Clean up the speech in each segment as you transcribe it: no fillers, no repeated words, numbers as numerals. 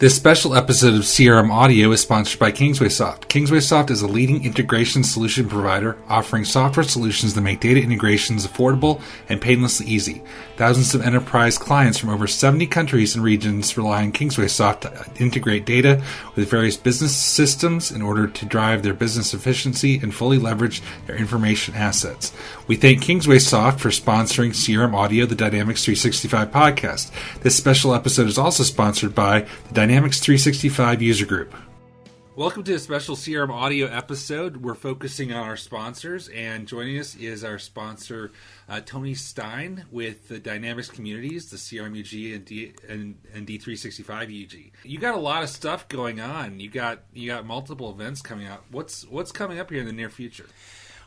This special episode of CRM Audio is sponsored by KingswaySoft. KingswaySoft is a leading integration solution provider offering software solutions that make data integrations affordable and painlessly easy. Thousands of enterprise clients from over 70 countries and regions rely on KingswaySoft to integrate data with various business systems in order to drive their business efficiency and fully leverage their information assets. We thank KingswaySoft for sponsoring CRM Audio, the Dynamics 365 podcast. This special episode is also sponsored by the Dynamics 365 user group. Welcome to a special CRM Audio episode. We're focusing on our sponsors, and joining us is our sponsor, Tony Stein with the Dynamics Communities, the CRMUG and D365 UG. You got a lot of stuff going on. You got multiple events coming up. What's coming up here in the near future?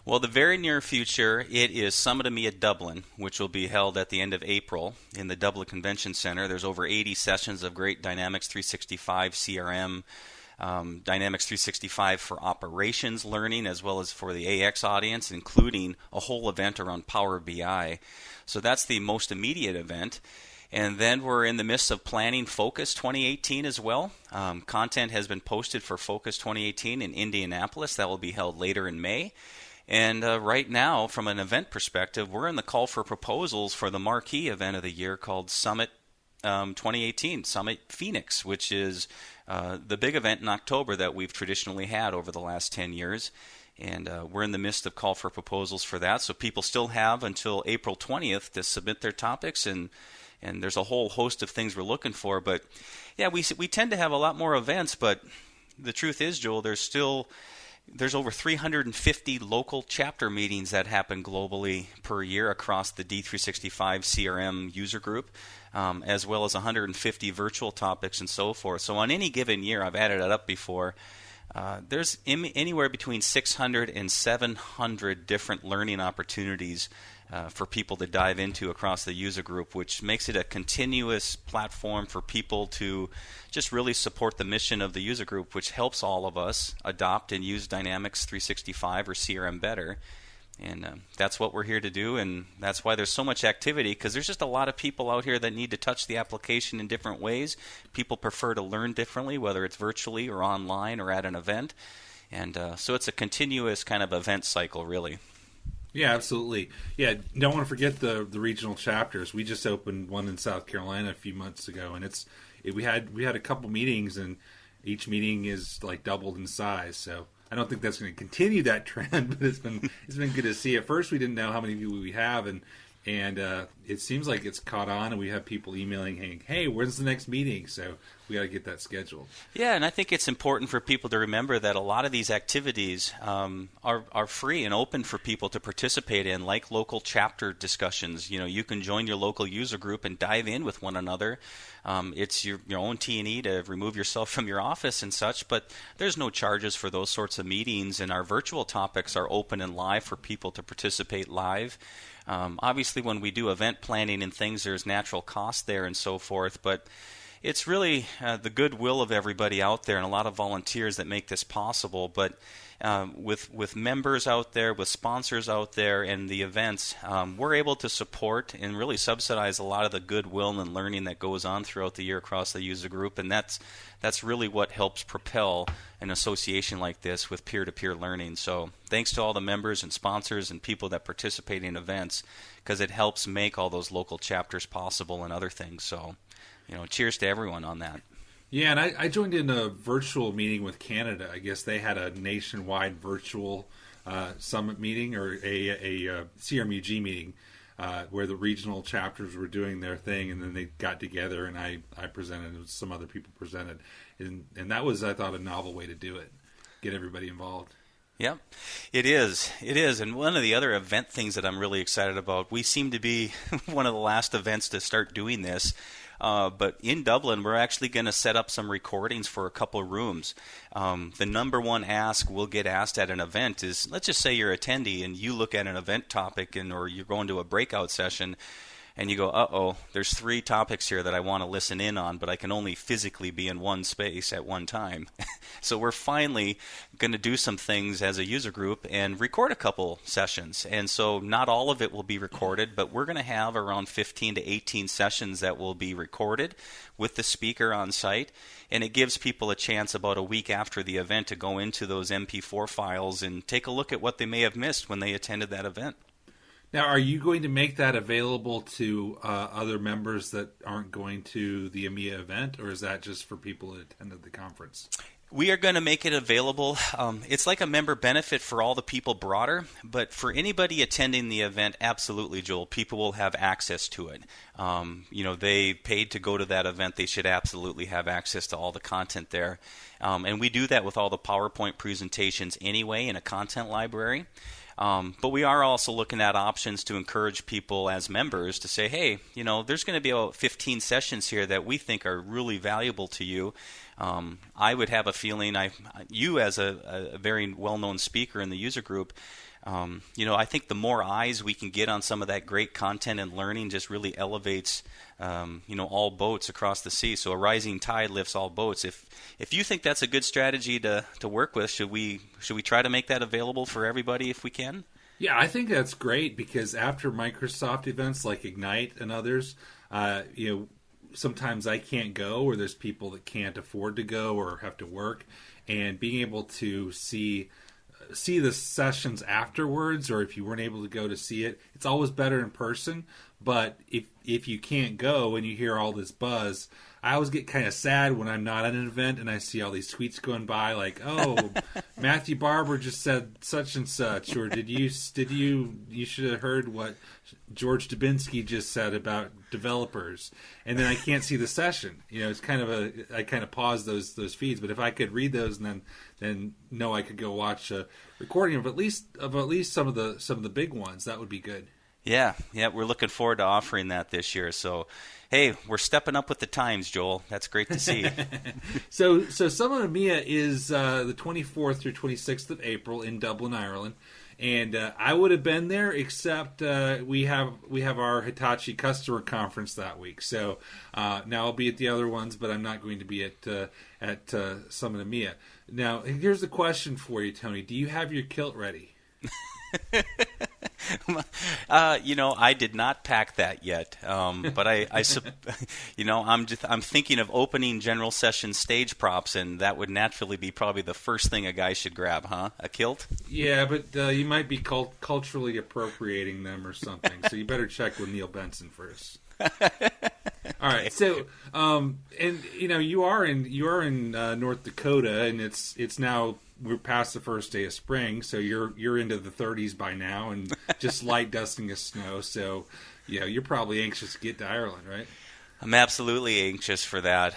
Well, the very near future, it is Summit EMEA Dublin, which will be held at the end of April in the Dublin Convention Center. There's over 80 sessions of great Dynamics 365 CRM, Dynamics 365 for operations learning, as well as for the AX audience, including a whole event around Power BI. So that's the most immediate event. And then we're in the midst of planning Focus 2018 as well. Content has been posted for Focus 2018 in Indianapolis. That will be held later in May. And right now, from an event perspective, we're in the call for proposals for the marquee event of the year called Summit 2018, Summit Phoenix, which is the big event in October that we've traditionally had over the last 10 years. And we're in the midst of call for proposals for that. So people still have until April 20th to submit their topics, and there's a whole host of things we're looking for. But yeah, we tend to have a lot more events, but the truth is, Joel, there's over 350 local chapter meetings that happen globally per year across the D365 CRM user group, as well as 150 virtual topics and so forth. So on any given year, I've added it up before, there's anywhere between 600 and 700 different learning opportunities for people to dive into across the user group, which makes it a continuous platform for people to just really support the mission of the user group, which helps all of us adopt and use Dynamics 365 or CRM better. And that's what we're here to do, and that's why there's so much activity, because there's just a lot of people out here that need to touch the application in different ways. People prefer to learn differently, whether it's virtually or online or at an event. And so it's a continuous kind of event cycle, really. Yeah, absolutely. Yeah, don't want to forget the regional chapters. We just opened one in South Carolina a few months ago, and we had a couple meetings, and each meeting is like doubled in size. So I don't think that's going to continue that trend, but it's been good to see. At first, we didn't know how many people we have, and it seems like it's caught on, and we have people emailing, hey, when's the next meeting? So we got to get that scheduled. Yeah, and I think it's important for people to remember that a lot of these activities are free and open for people to participate in, like local chapter discussions. You know, you can join your local user group and dive in with one another. It's your own T&E to remove yourself from your office and such, but there's no charges for those sorts of meetings, and our virtual topics are open and live for people to participate live. Obviously, when we do event planning and things, there's natural cost there and so forth, but it's really the goodwill of everybody out there and a lot of volunteers that make this possible. But with members out there, with sponsors out there, and the events, we're able to support and really subsidize a lot of the goodwill and learning that goes on throughout the year across the user group, and that's really what helps propel an association like this with peer-to-peer learning. So thanks to all the members and sponsors and people that participate in events, because it helps make all those local chapters possible and other things. So, cheers to everyone on that. Yeah, and I joined in a virtual meeting with Canada. I guess they had a nationwide virtual summit meeting, or a CRMUG meeting, where the regional chapters were doing their thing, and then they got together, and I presented, and some other people presented. And that was, I thought, a novel way to do it, get everybody involved. Yep, it is. And one of the other event things that I'm really excited about, we seem to be one of the last events to start doing this. But in Dublin, we're actually going to set up some recordings for a couple of rooms. The number one ask we'll get asked at an event is, let's just say you're an attendee and you look at an event topic or you're going to a breakout session, and you go, uh-oh, there's 3 topics here that I want to listen in on, but I can only physically be in one space at one time. So we're finally going to do some things as a user group and record a couple sessions. And so not all of it will be recorded, but we're going to have around 15 to 18 sessions that will be recorded with the speaker on site. And it gives people a chance about a week after the event to go into those MP4 files and take a look at what they may have missed when they attended that event. Now, are you going to make that available to other members that aren't going to the EMEA event, or is that just for people that attended the conference? We are going to make it available. It's like a member benefit for all the people broader, but for anybody attending the event, absolutely, Joel, people will have access to it. They paid to go to that event. They should absolutely have access to all the content there. And we do that with all the PowerPoint presentations anyway in a content library. But we are also looking at options to encourage people as members to say, hey, there's going to be about 15 sessions here that we think are really valuable to you. I would have a feeling, you as a very well-known speaker in the user group, I think the more eyes we can get on some of that great content and learning just really elevates, all boats across the sea. So a rising tide lifts all boats. If you think that's a good strategy to work with, should we try to make that available for everybody if we can? Yeah, I think that's great because after Microsoft events like Ignite and others, sometimes I can't go, or there's people that can't afford to go or have to work, and being able to see the sessions afterwards, or if you weren't able to go to see it, it's always better in person. But if you can't go and you hear all this buzz, I always get kind of sad when I'm not at an event and I see all these tweets going by like, oh, Matthew Barber just said such and such, or you should have heard what George Dubinsky just said about developers, and then I can't see the session. It's kind of I kind of pause those feeds, but if I could read those and then know I could go watch a recording of at least some of the big ones, that would be good. Yeah, we're looking forward to offering that this year. So, hey, we're stepping up with the times, Joel. That's great to see. So Summit EMEA is the 24th through 26th of April in Dublin, Ireland. And I would have been there, except we have our Hitachi customer conference that week. So now I'll be at the other ones, but I'm not going to be at Summit EMEA. Now, here's the question for you, Tony. Do you have your kilt ready? I did not pack that yet, but I'm thinking of opening general session stage props, and that would naturally be probably the first thing a guy should grab, huh? A kilt? Yeah, but you might be culturally appropriating them or something, so you better check with Neil Benson first. All right, so you are in North Dakota, and it's now. We're past the first day of spring, so you're into the 30s by now, and just light dusting of snow. So, you're probably anxious to get to Ireland, right? I'm absolutely anxious for that.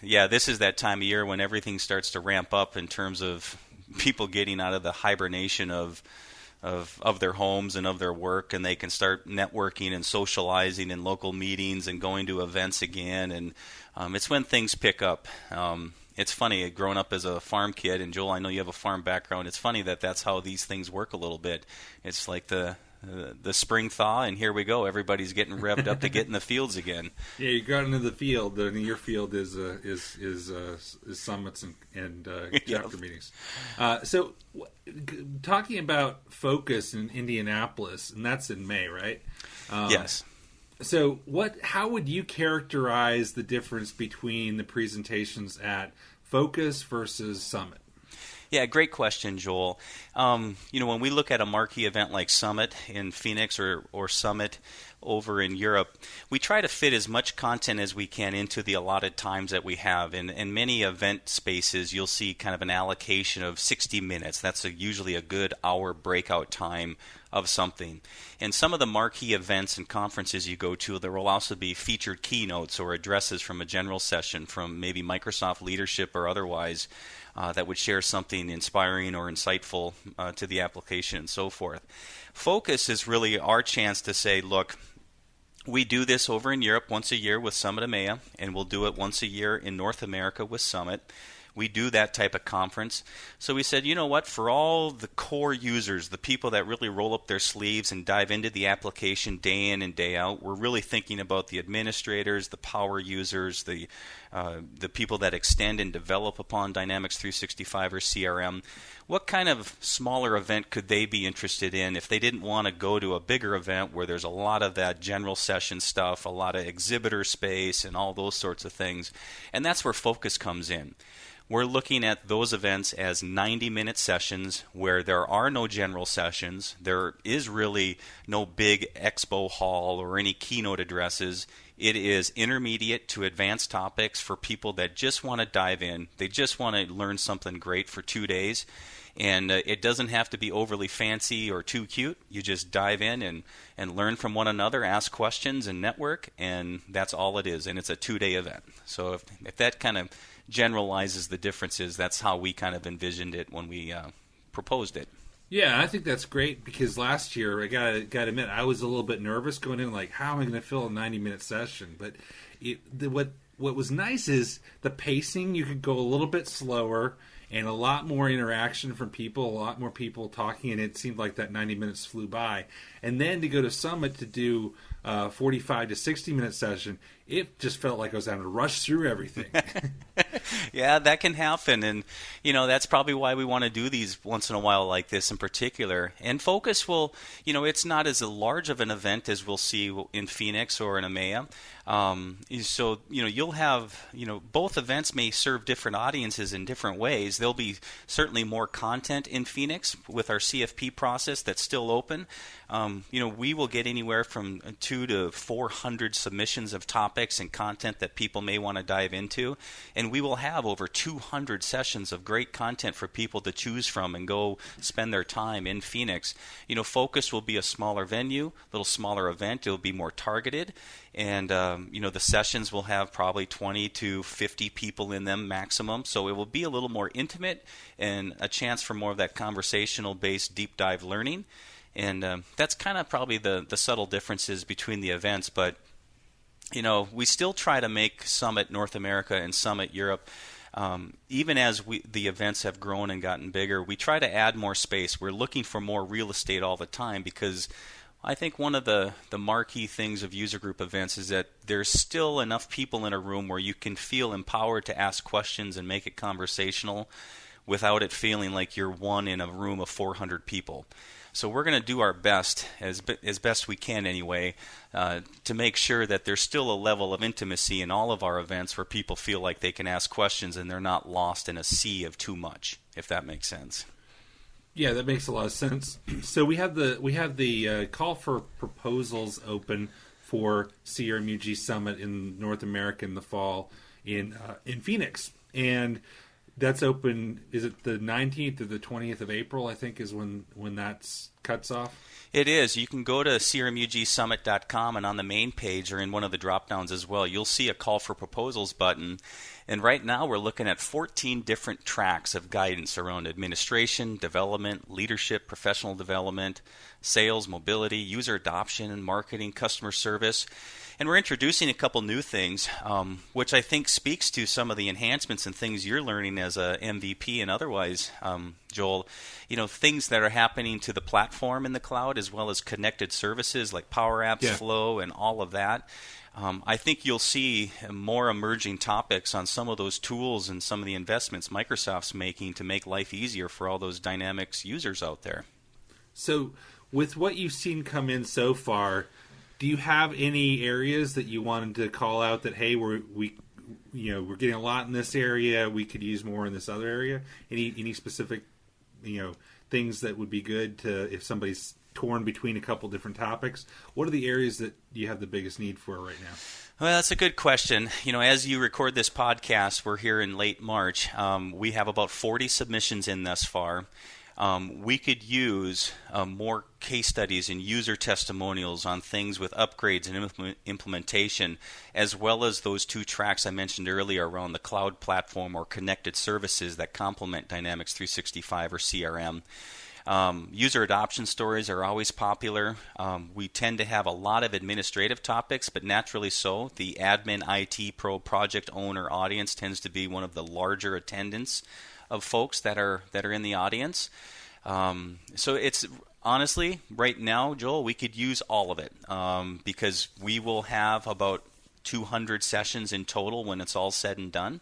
This is that time of year when everything starts to ramp up in terms of people getting out of the hibernation of their homes and of their work, and they can start networking and socializing in local meetings and going to events again. And it's when things pick up. It's funny, growing up as a farm kid, and Joel, I know you have a farm background, it's funny that that's how these things work a little bit. It's like the spring thaw, and here we go. Everybody's getting revved up to get in the fields again. Yeah, you got into the field, and your field is summits and chapter meetings. So, talking about Focus in Indianapolis, and that's in May, right? Yes. So, how would you characterize the difference between the presentations at Focus versus Summit? Yeah, great question, Joel. When we look at a marquee event like Summit in Phoenix or Summit over in Europe, we try to fit as much content as we can into the allotted times that we have. In many event spaces, you'll see kind of an allocation of 60 minutes. That's usually a good hour breakout time of something. And some of the marquee events and conferences you go to, there will also be featured keynotes or addresses from a general session from maybe Microsoft leadership or otherwise that would share something inspiring or insightful to the application and so forth. Focus is really our chance to say, look, we do this over in Europe once a year with Summit EMEA, and we'll do it once a year in North America with Summit. We do that type of conference. So we said, you know what, for all the core users, the people that really roll up their sleeves and dive into the application day in and day out, we're really thinking about the administrators, the power users, the people that extend and develop upon Dynamics 365 or CRM. What kind of smaller event could they be interested in if they didn't want to go to a bigger event where there's a lot of that general session stuff, a lot of exhibitor space, and all those sorts of things? And that's where focus comes in. We're looking at those events as 90-minute sessions where there are no general sessions. There is really no big expo hall or any keynote addresses. It is intermediate to advanced topics for people that just want to dive in. They just want to learn something great for 2 days. And it doesn't have to be overly fancy or too cute. You just dive in and learn from one another, ask questions, and network, and that's all it is. And it's a 2-day event. So if that kind of generalizes the differences, that's how we kind of envisioned it when we proposed it. Yeah, I think that's great because last year, I got to admit, I was a little bit nervous going in, like, how am I going to fill a 90-minute session? But what was nice is the pacing. You could go a little bit slower and a lot more interaction from people, a lot more people talking, and it seemed like that 90 minutes flew by. And then to go to Summit to do a 45 to 60-minute session, it just felt like I was having to rush through everything. Yeah, that can happen, and that's probably why we want to do these once in a while like this in particular. And Focus will, it's not as large of an event as we'll see in Phoenix or in EMEA. So you'll have both events may serve different audiences in different ways. There'll be certainly more content in Phoenix with our CFP process that's still open. We will get anywhere from 200 to 400 submissions of topics and content that people may want to dive into, and we will have over 200 sessions of great content for people to choose from and go spend their time in Phoenix. Focus will be a smaller venue, a little smaller event. It'll be more targeted, and the sessions will have probably 20 to 50 people in them maximum, so it will be a little more intimate and a chance for more of that conversational-based deep dive learning. And that's kind of probably the subtle differences between the events. But, we still try to make Summit North America and Summit Europe, even as the events have grown and gotten bigger, we try to add more space. We're looking for more real estate all the time because I think one of the marquee things of user group events is that there's still enough people in a room where you can feel empowered to ask questions and make it conversational without it feeling like you're one in a room of 400 people. So we're going to do our best, as best we can anyway, to make sure that there's still a level of intimacy in all of our events where people feel like they can ask questions and they're not lost in a sea of too much, if that makes sense. Yeah, that makes a lot of sense. So we have the call for proposals open for CRMUG Summit in North America in the fall in Phoenix, and that's open. Is it the 19th or the 20th of April? I think is when that's cuts off. It is. You can go to crmugsummit.com, and on the main page or in one of the drop downs as well, you'll see a call for proposals button. And right now we're looking at 14 different tracks of guidance around administration, development, leadership, professional development, sales, mobility, user adoption, marketing, customer service. And we're introducing a couple new things, which I think speaks to some of the enhancements and things you're learning as a MVP and otherwise, Joel. Things that are happening to the platform in the cloud as well as connected services like Power Apps, Flow, and all of that. I think you'll see more emerging topics on some of those tools and some of the investments Microsoft's making to make life easier for all those Dynamics users out there. So with what you've seen come in so far, do you have any areas that you wanted to call out that, hey, we're getting a lot in this area, we could use more in this other area? Any specific things that would be good to if somebody's torn between a couple different topics? What are the areas that you have the biggest need for right now? Well, that's a good question. As you record this podcast, we're here in late March. We have about 40 submissions in thus far. We could use more case studies and user testimonials on things with upgrades and implementation, as well as those two tracks I mentioned earlier around the cloud platform or connected services that complement Dynamics 365 or CRM. User adoption stories are always popular. We tend to have a lot of administrative topics, but naturally so. The admin, IT, pro, project owner audience tends to be one of the larger attendants of folks that are in the audience. So it's honestly, right now, Joel, we could use all of it because we will have about 200 sessions in total when it's all said and done.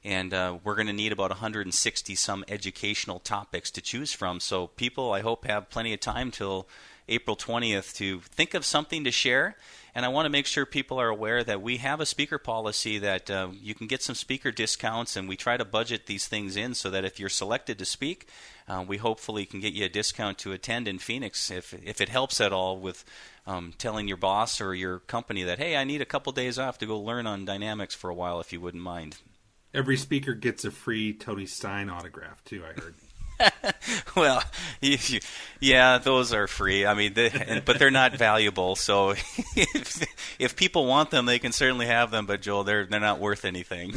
And we're going to need about 160 some educational topics to choose from. So people, I hope, have plenty of time till April 20th to think of something to share. And I want to make sure people are aware that we have a speaker policy that you can get some speaker discounts, and we try to budget these things in so that if you're selected to speak, we hopefully can get you a discount to attend in Phoenix if it helps at all with telling your boss or your company that, hey, I need a couple days off to go learn on Dynamics for a while if you wouldn't mind. Every speaker gets a free Tony Stein autograph, too, I heard. Well, yeah, those are free. I mean, but they're not valuable. So if people want them, they can certainly have them. But Joel, they're not worth anything.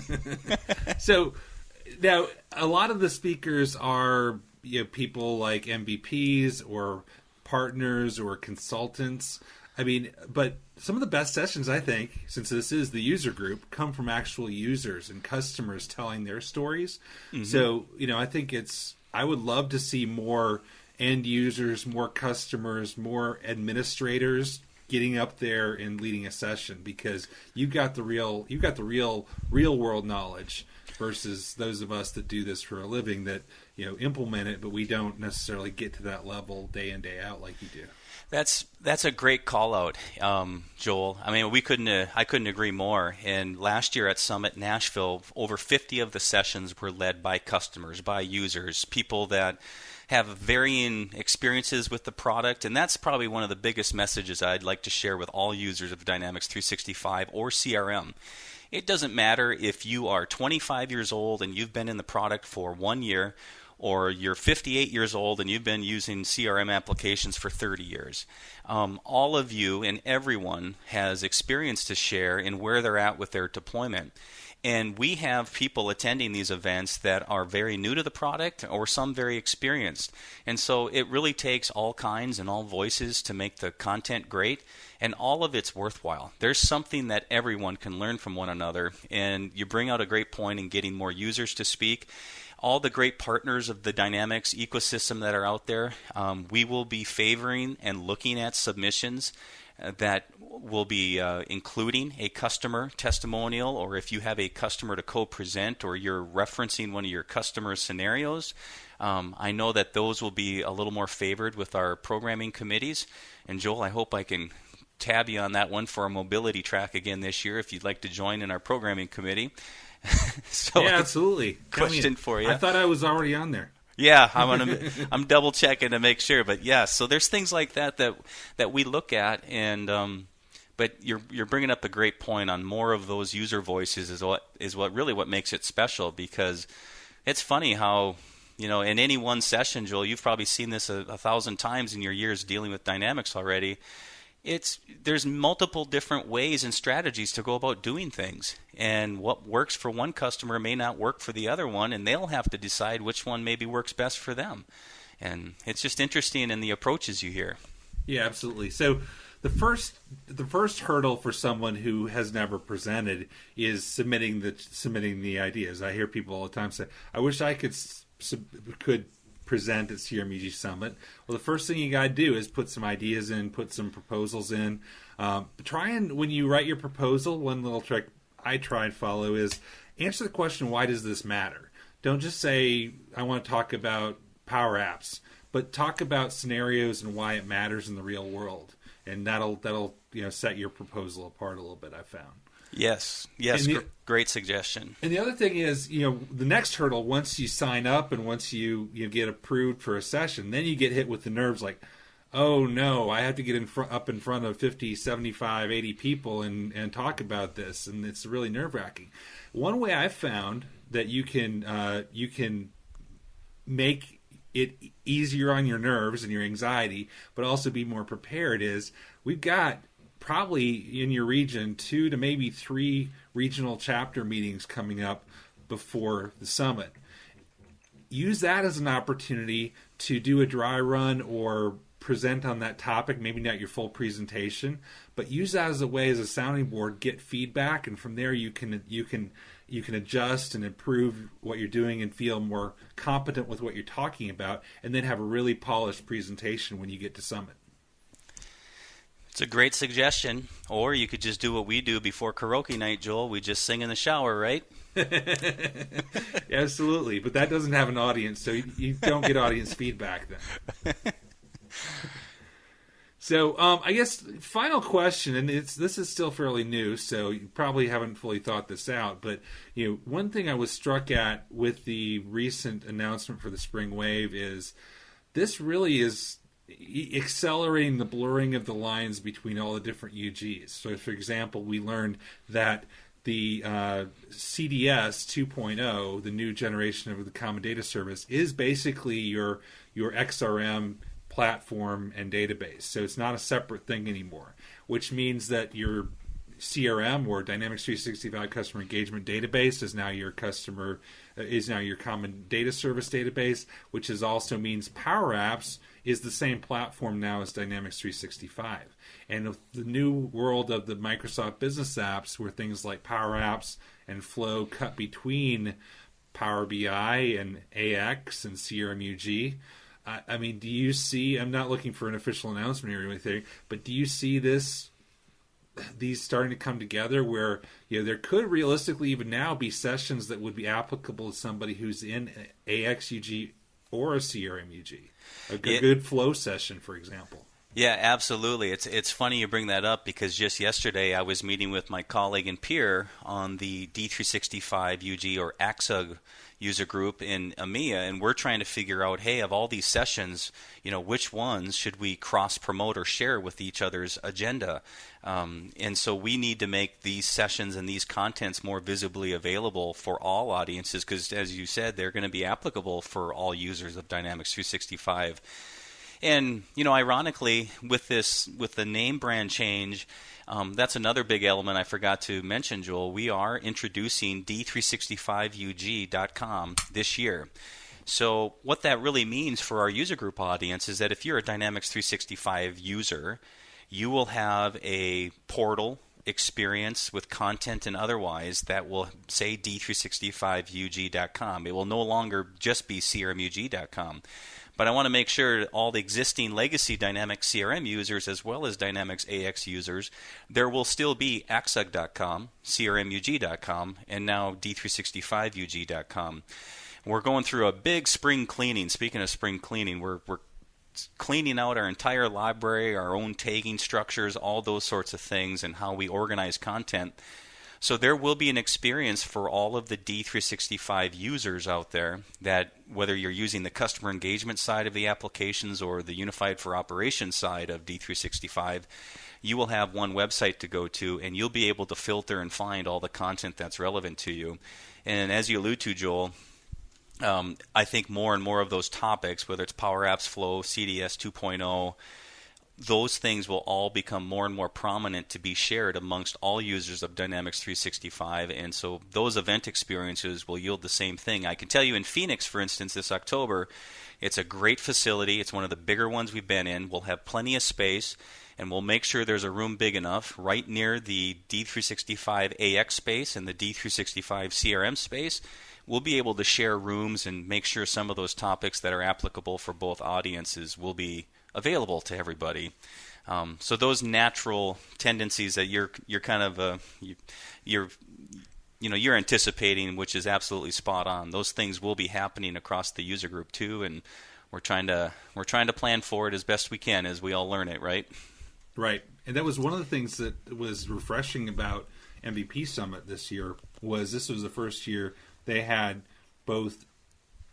So now, a lot of the speakers are people like MVPs or partners or consultants. I mean, but some of the best sessions, I think, since this is the user group, come from actual users and customers telling their stories. Mm-hmm. So, I think I would love to see more end users, more customers, more administrators getting up there and leading a session, because you've got the real world knowledge versus those of us that do this for a living that, implement it, but we don't necessarily get to that level day in, day out like you do. That's a great call out, Joel. I mean, I couldn't agree more. And last year at Summit Nashville, over 50 of the sessions were led by customers, by users, people that have varying experiences with the product. And that's probably one of the biggest messages I'd like to share with all users of Dynamics 365 or CRM. It doesn't matter if you are 25 years old and you've been in the product for 1 year, or you're 58 years old and you've been using CRM applications for 30 years. All of you and everyone has experience to share in where they're at with their deployment. And we have people attending these events that are very new to the product or some very experienced. And so it really takes all kinds and all voices to make the content great, and all of it's worthwhile. There's something that everyone can learn from one another, and you bring out a great point in getting more users to speak. All the great partners of the Dynamics ecosystem that are out there, we will be favoring and looking at submissions that will be including a customer testimonial, or if you have a customer to co-present or you're referencing one of your customer scenarios. I know that those will be a little more favored with our programming committees. And Joel, I hope I can tab you on that one for a mobility track again this year if you'd like to join in our programming committee. So, yeah, absolutely. Question for you. I thought I was already on there. Yeah, I'm double checking to make sure, but yeah. So there's things like that we look at, and but you're bringing up a great point on more of those user voices is what makes it special, because it's funny how in any one session, Joel, you've probably seen this a 1,000 times in your years dealing with Dynamics already. There's multiple different ways and strategies to go about doing things, and what works for one customer may not work for the other one, and they'll have to decide which one maybe works best for them. And it's just interesting in the approaches you hear. Yeah, absolutely. So the first hurdle for someone who has never presented is submitting the ideas. I hear people all the time say, "I wish I could present at CRMUG Summit." Well, the first thing you got to do is put some ideas in, put some proposals in. Try and, when you write your proposal, one little trick I try and follow is answer the question, why does this matter? Don't just say, I want to talk about Power Apps, but talk about scenarios and why it matters in the real world. And that'll set your proposal apart a little bit, I found. Yes, great suggestion. And the other thing is, the next hurdle, once you sign up and once you get approved for a session, then you get hit with the nerves like, oh no, I have to get up in front of 50, 75, 80 people and talk about this, and it's really nerve-wracking. One way I've found that you can make it easier on your nerves and your anxiety, but also be more prepared is, we've got probably in your region 2 to maybe 3 regional chapter meetings coming up before the summit. use that as an opportunity to do a dry run or present on that topic, maybe not your full presentation, but use that as a way, as a sounding board, get feedback, and from there you can adjust and improve what you're doing and feel more competent with what you're talking about, and then have a really polished presentation when you get to Summit. It's a great suggestion. Or you could just do what we do before karaoke night, Joel. We just sing in the shower, right? Absolutely, but that doesn't have an audience, so you don't get audience feedback then. So I guess final question, and this is still fairly new, so you probably haven't fully thought this out, but one thing I was struck at with the recent announcement for the Spring Wave is this really is accelerating the blurring of the lines between all the different UGs. So, for example, we learned that the CDS 2.0, the new generation of the Common Data Service, is basically your XRM platform and database. So it's not a separate thing anymore, which means that your CRM, or Dynamics 365 Customer Engagement Database, is now your Common Data Service database, which also means Power Apps is the same platform now as Dynamics 365. And with the new world of the Microsoft Business Apps, where things like Power Apps and Flow cut between Power BI and AX and CRMUG, I mean, do you see, I'm not looking for an official announcement or anything, but do you see these starting to come together where there could realistically even now be sessions that would be applicable to somebody who's in AXUG or a CRMUG? A good flow session, for example. Yeah, absolutely. It's funny you bring that up, because just yesterday I was meeting with my colleague and peer on the D365 UG or AXUG user group in EMEA, and we're trying to figure out, hey, of all these sessions, which ones should we cross-promote or share with each other's agenda? And so we need to make these sessions and these contents more visibly available for all audiences, because, as you said, they're going to be applicable for all users of Dynamics 365. And, ironically, with the name brand change, that's another big element I forgot to mention, Joel. We are introducing D365UG.com this year. So what that really means for our user group audience is that if you're a Dynamics 365 user, you will have a portal experience with content and otherwise that will say D365UG.com. It will no longer just be CRMUG.com. But I want to make sure all the existing legacy Dynamics CRM users, as well as Dynamics AX users, there will still be AXUG.com, CRMUG.com, and now D365UG.com. We're going through a big spring cleaning. Speaking of spring cleaning, we're cleaning out our entire library, our own tagging structures, all those sorts of things, and how we organize content. So there will be an experience for all of the D365 users out there that, whether you're using the customer engagement side of the applications or the Unified for Operations side of D365, you will have one website to go to, and you'll be able to filter and find all the content that's relevant to you. And as you allude to, Joel, I think more and more of those topics, whether it's Power Apps, Flow, CDS 2.0, those things will all become more and more prominent to be shared amongst all users of Dynamics 365, and so those event experiences will yield the same thing. I can tell you in Phoenix, for instance, this October, it's a great facility. It's one of the bigger ones we've been in. We'll have plenty of space, and we'll make sure there's a room big enough right near the D365 AX space and the D365 CRM space. We'll be able to share rooms and make sure some of those topics that are applicable for both audiences will be available to everybody. So those natural tendencies that you're kind of you're anticipating, which is absolutely spot on. Those things will be happening across the user group too, and we're trying to plan for it as best we can as we all learn it, right? Right. And that was one of the things that was refreshing about MVP Summit this year. This was the first year they had both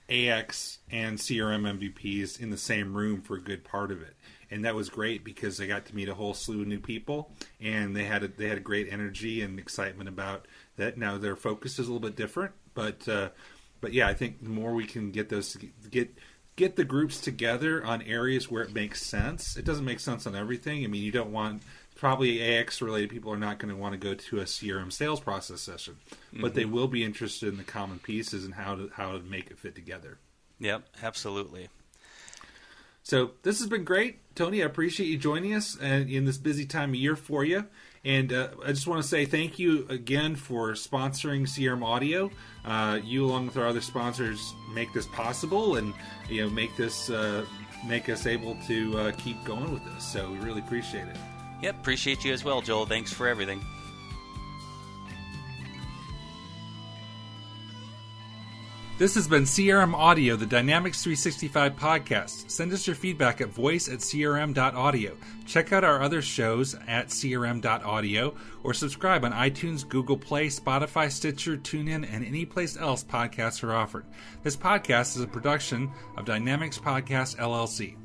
AX and CRM MVPs in the same room for a good part of it, and that was great because they got to meet a whole slew of new people, and they had a great energy and excitement about that. Now their focus is a little bit different, but yeah, I think the more we can get those get the groups together on areas where it makes sense. It doesn't make sense on everything. I mean, you don't want. Probably AX-related people are not going to want to go to a CRM sales process session, but they will be interested in the common pieces and how to make it fit together. Yep, absolutely. So this has been great. Tony, I appreciate you joining us in this busy time of year for you. And I just want to say thank you again for sponsoring CRM Audio. You, along with our other sponsors, make this possible and make us able to keep going with this. So we really appreciate it. Yep, appreciate you as well, Joel. Thanks for everything. This has been CRM Audio, the Dynamics 365 podcast. Send us your feedback at voice@crm.audio. Check out our other shows at crm.audio or subscribe on iTunes, Google Play, Spotify, Stitcher, TuneIn, and any place else podcasts are offered. This podcast is a production of Dynamics Podcast, LLC.